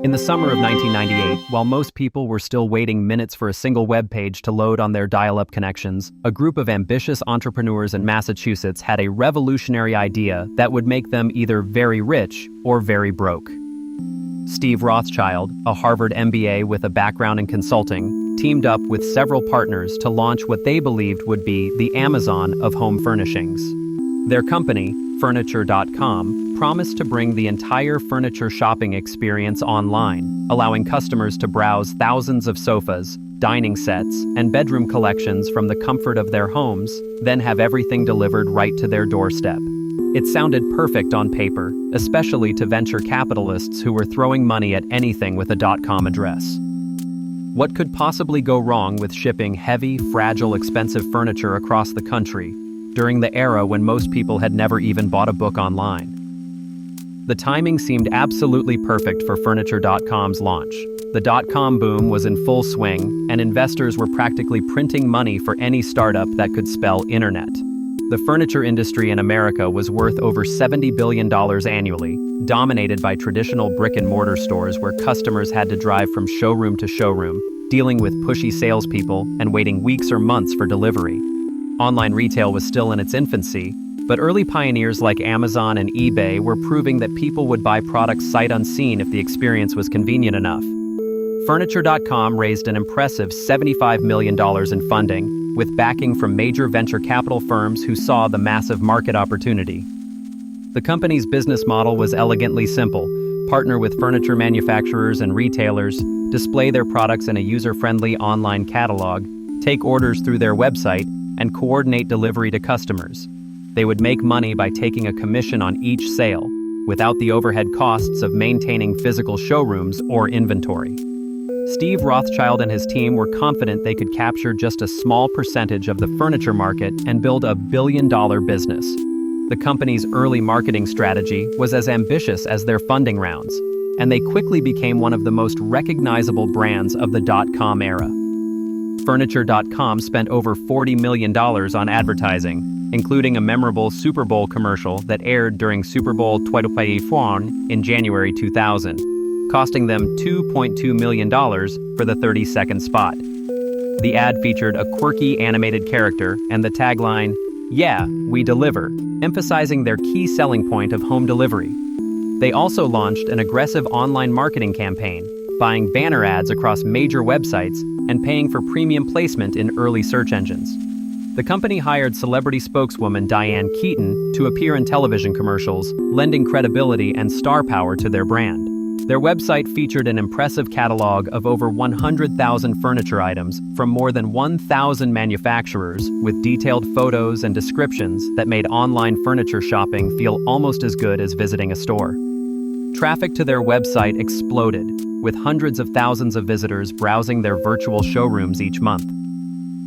In the summer of 1998, while most people were still waiting minutes for a single web page to load on their dial-up connections, a group of ambitious entrepreneurs in Massachusetts had a revolutionary idea that would make them either very rich or very broke. Steve Rothschild, a Harvard MBA with a background in consulting, teamed up with several partners to launch what they believed would be the Amazon of home furnishings. Their company, Furniture.com, promised to bring the entire furniture shopping experience online, allowing customers to browse thousands of sofas, dining sets, and bedroom collections from the comfort of their homes, then have everything delivered right to their doorstep. It sounded perfect on paper, especially to venture capitalists who were throwing money at anything with a .com address. What could possibly go wrong with shipping heavy, fragile, expensive furniture across the country during the era when most people had never even bought a book online? The timing seemed absolutely perfect for Furniture.com's launch. The .com boom was in full swing, and investors were practically printing money for any startup that could spell internet. The furniture industry in America was worth over $70 billion annually, dominated by traditional brick-and-mortar stores where customers had to drive from showroom to showroom, dealing with pushy salespeople and waiting weeks or months for delivery. Online retail was still in its infancy, but early pioneers like Amazon and eBay were proving that people would buy products sight unseen if the experience was convenient enough. Furniture.com raised an impressive $75 million in funding, with backing from major venture capital firms who saw the massive market opportunity. The company's business model was elegantly simple: partner with furniture manufacturers and retailers, display their products in a user-friendly online catalog, take orders through their website, and coordinate delivery to customers. They would make money by taking a commission on each sale, without the overhead costs of maintaining physical showrooms or inventory. Steve Rothschild and his team were confident they could capture just a small percentage of the furniture market and build a billion-dollar business. The company's early marketing strategy was as ambitious as their funding rounds, and they quickly became one of the most recognizable brands of the .com era. Furniture.com spent over $40 million on advertising, including a memorable Super Bowl commercial that aired during Super Bowl 2024 in January 2000, costing them $2.2 million for the 30-second spot. The ad featured a quirky animated character and the tagline, "Yeah, we deliver," emphasizing their key selling point of home delivery. They also launched an aggressive online marketing campaign, buying banner ads across major websites and paying for premium placement in early search engines. The company hired celebrity spokeswoman Diane Keaton to appear in television commercials, lending credibility and star power to their brand. Their website featured an impressive catalog of over 100,000 furniture items from more than 1,000 manufacturers, with detailed photos and descriptions that made online furniture shopping feel almost as good as visiting a store. Traffic to their website exploded, with hundreds of thousands of visitors browsing their virtual showrooms each month.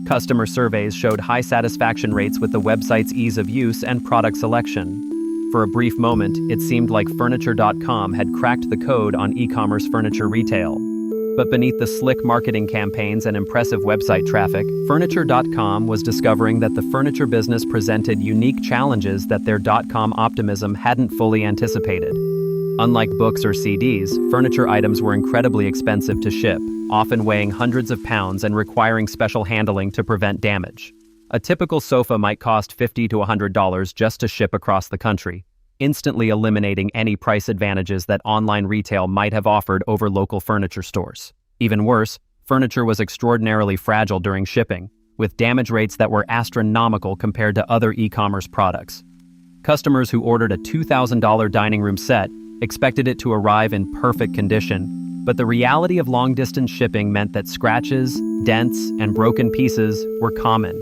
Customer surveys showed high satisfaction rates with the website's ease of use and product selection. For a brief moment, it seemed like Furniture.com had cracked the code on e-commerce furniture retail. But beneath the slick marketing campaigns and impressive website traffic, Furniture.com was discovering that the furniture business presented unique challenges that their .com optimism hadn't fully anticipated. Unlike books or CDs, furniture items were incredibly expensive to ship, often weighing hundreds of pounds and requiring special handling to prevent damage. A typical sofa might cost $50 to $100 just to ship across the country, instantly eliminating any price advantages that online retail might have offered over local furniture stores. Even worse, furniture was extraordinarily fragile during shipping, with damage rates that were astronomical compared to other e-commerce products. Customers who ordered a $2,000 dining room set expected it to arrive in perfect condition, but the reality of long-distance shipping meant that scratches, dents, and broken pieces were common.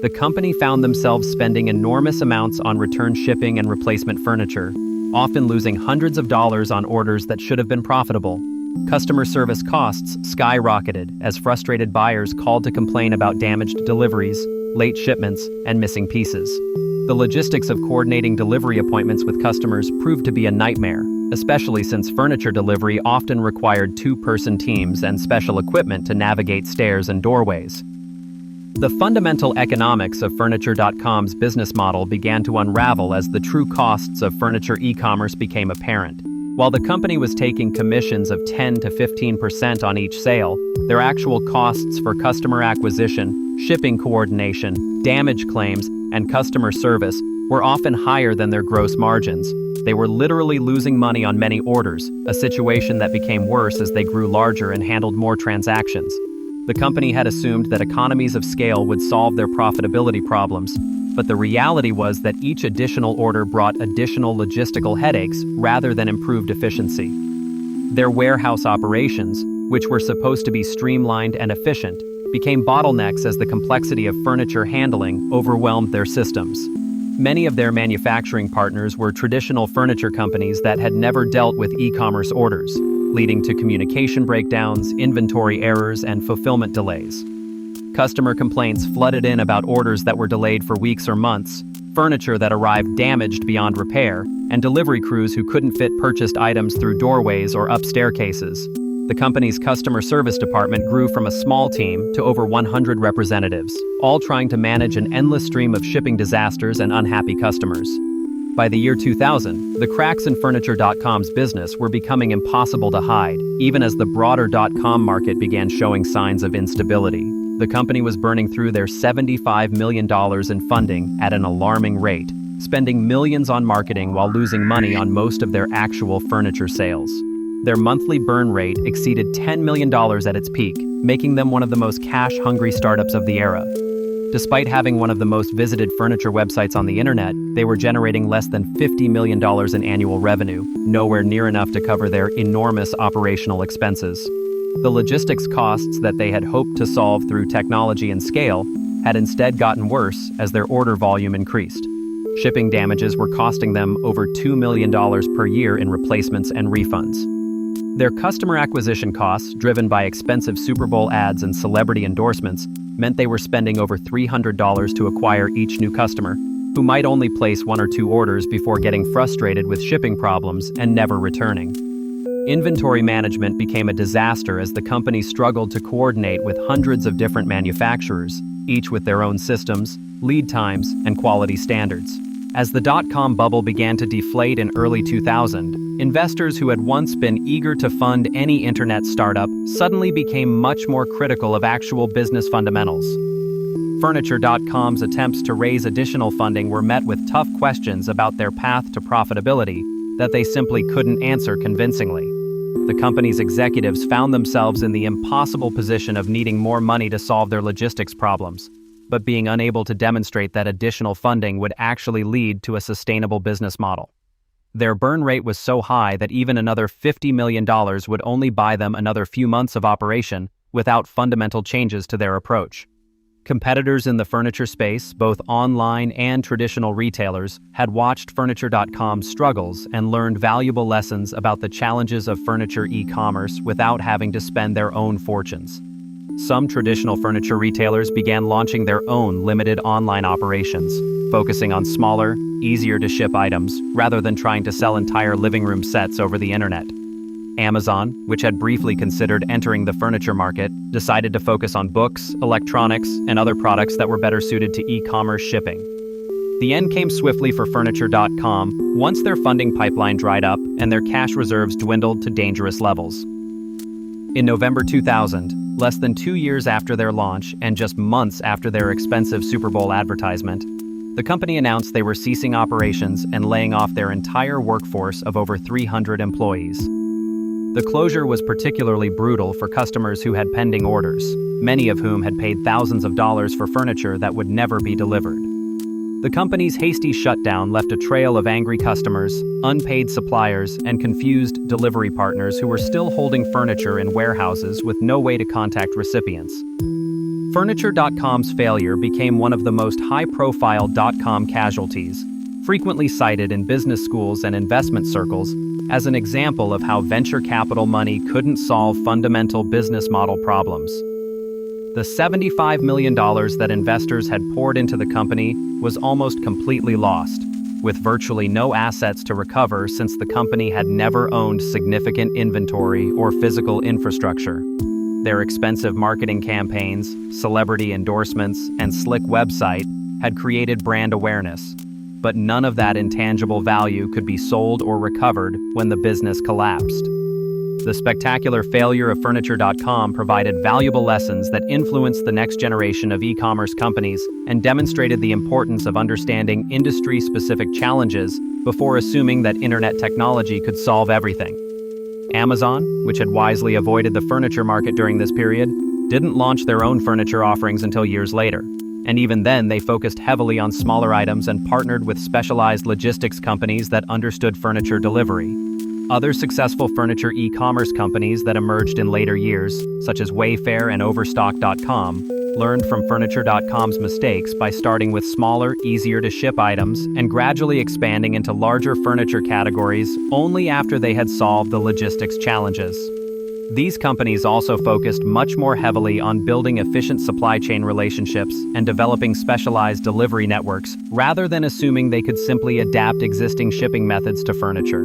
The company found themselves spending enormous amounts on return shipping and replacement furniture, often losing hundreds of dollars on orders that should have been profitable. Customer service costs skyrocketed as frustrated buyers called to complain about damaged deliveries, late shipments, and missing pieces. The logistics of coordinating delivery appointments with customers proved to be a nightmare, especially since furniture delivery often required two-person teams and special equipment to navigate stairs and doorways. The fundamental economics of Furniture.com's business model began to unravel as the true costs of furniture e-commerce became apparent. While the company was taking commissions of 10 to 15% on each sale, their actual costs for customer acquisition, shipping coordination, damage claims, and customer service were often higher than their gross margins. They were literally losing money on many orders, a situation that became worse as they grew larger and handled more transactions. The company had assumed that economies of scale would solve their profitability problems, but the reality was that each additional order brought additional logistical headaches rather than improved efficiency. Their warehouse operations, which were supposed to be streamlined and efficient, became bottlenecks as the complexity of furniture handling overwhelmed their systems. Many of their manufacturing partners were traditional furniture companies that had never dealt with e-commerce orders, leading to communication breakdowns, inventory errors, and fulfillment delays. Customer complaints flooded in about orders that were delayed for weeks or months, furniture that arrived damaged beyond repair, and delivery crews who couldn't fit purchased items through doorways or up staircases. The company's customer service department grew from a small team to over 100 representatives, all trying to manage an endless stream of shipping disasters and unhappy customers. By the year 2000, the cracks in Furniture.com's business were becoming impossible to hide, even as the broader .com market began showing signs of instability. The company was burning through their $75 million in funding at an alarming rate, spending millions on marketing while losing money on most of their actual furniture sales. Their monthly burn rate exceeded $10 million at its peak, making them one of the most cash-hungry startups of the era. Despite having one of the most visited furniture websites on the internet, they were generating less than $50 million in annual revenue, nowhere near enough to cover their enormous operational expenses. The logistics costs that they had hoped to solve through technology and scale had instead gotten worse as their order volume increased. Shipping damages were costing them over $2 million per year in replacements and refunds. Their customer acquisition costs, driven by expensive Super Bowl ads and celebrity endorsements, meant they were spending over $300 to acquire each new customer, who might only place one or two orders before getting frustrated with shipping problems and never returning. Inventory management became a disaster as the company struggled to coordinate with hundreds of different manufacturers, each with their own systems, lead times, and quality standards. As the .com bubble began to deflate in early 2000, investors who had once been eager to fund any internet startup suddenly became much more critical of actual business fundamentals. Furniture.com's attempts to raise additional funding were met with tough questions about their path to profitability that they simply couldn't answer convincingly. The company's executives found themselves in the impossible position of needing more money to solve their logistics problems, but being unable to demonstrate that additional funding would actually lead to a sustainable business model. Their burn rate was so high that even another $50 million would only buy them another few months of operation without fundamental changes to their approach. Competitors in the furniture space, both online and traditional retailers, had watched Furniture.com's struggles and learned valuable lessons about the challenges of furniture e-commerce without having to spend their own fortunes. Some traditional furniture retailers began launching their own limited online operations, focusing on smaller, easier-to-ship items rather than trying to sell entire living room sets over the internet. Amazon, which had briefly considered entering the furniture market, decided to focus on books, electronics, and other products that were better suited to e-commerce shipping. The end came swiftly for Furniture.com once their funding pipeline dried up and their cash reserves dwindled to dangerous levels. In November 2000, less than 2 years after their launch and just months after their expensive Super Bowl advertisement, the company announced they were ceasing operations and laying off their entire workforce of over 300 employees. The closure was particularly brutal for customers who had pending orders, many of whom had paid thousands of dollars for furniture that would never be delivered. The company's hasty shutdown left a trail of angry customers, unpaid suppliers, and confused delivery partners who were still holding furniture in warehouses with no way to contact recipients. Furniture.com's failure became one of the most high-profile .com casualties, frequently cited in business schools and investment circles as an example of how venture capital money couldn't solve fundamental business model problems. The $75 million that investors had poured into the company was almost completely lost, with virtually no assets to recover since the company had never owned significant inventory or physical infrastructure. Their expensive marketing campaigns, celebrity endorsements, and slick website had created brand awareness, but none of that intangible value could be sold or recovered when the business collapsed. The spectacular failure of Furniture.com provided valuable lessons that influenced the next generation of e-commerce companies and demonstrated the importance of understanding industry-specific challenges before assuming that internet technology could solve everything. Amazon, which had wisely avoided the furniture market during this period, didn't launch their own furniture offerings until years later. And even then, they focused heavily on smaller items and partnered with specialized logistics companies that understood furniture delivery. Other successful furniture e-commerce companies that emerged in later years, such as Wayfair and Overstock.com, learned from Furniture.com's mistakes by starting with smaller, easier-to-ship items and gradually expanding into larger furniture categories only after they had solved the logistics challenges. These companies also focused much more heavily on building efficient supply chain relationships and developing specialized delivery networks, rather than assuming they could simply adapt existing shipping methods to furniture.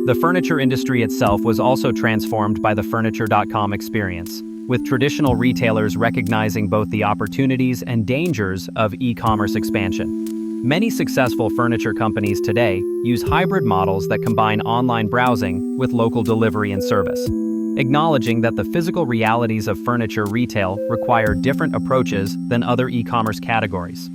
The furniture industry itself was also transformed by the Furniture.com experience, with traditional retailers recognizing both the opportunities and dangers of e-commerce expansion. Many successful furniture companies today use hybrid models that combine online browsing with local delivery and service, acknowledging that the physical realities of furniture retail require different approaches than other e-commerce categories.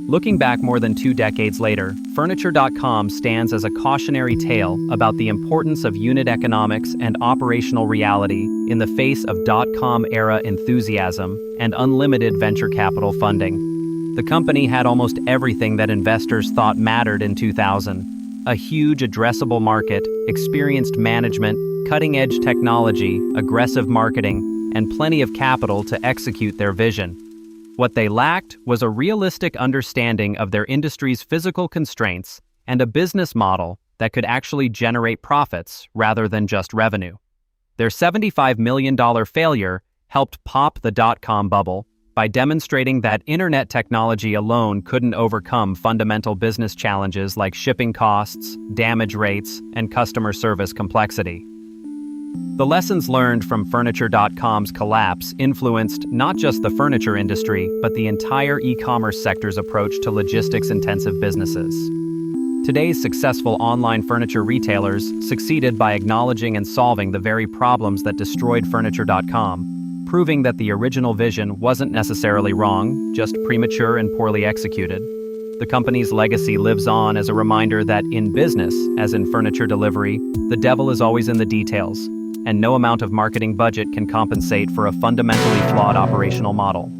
Looking back more than 2 decades later, Furniture.com stands as a cautionary tale about the importance of unit economics and operational reality in the face of dot-com-era enthusiasm and unlimited venture capital funding. The company had almost everything that investors thought mattered in 2000: a huge addressable market, experienced management, cutting-edge technology, aggressive marketing, and plenty of capital to execute their vision. What they lacked was a realistic understanding of their industry's physical constraints and a business model that could actually generate profits rather than just revenue. Their $75 million failure helped pop the dot-com bubble by demonstrating that internet technology alone couldn't overcome fundamental business challenges like shipping costs, damage rates, and customer service complexity. The lessons learned from Furniture.com's collapse influenced not just the furniture industry, but the entire e-commerce sector's approach to logistics-intensive businesses. Today's successful online furniture retailers succeeded by acknowledging and solving the very problems that destroyed Furniture.com, proving that the original vision wasn't necessarily wrong, just premature and poorly executed. The company's legacy lives on as a reminder that in business, as in furniture delivery, the devil is always in the details, and no amount of marketing budget can compensate for a fundamentally flawed operational model.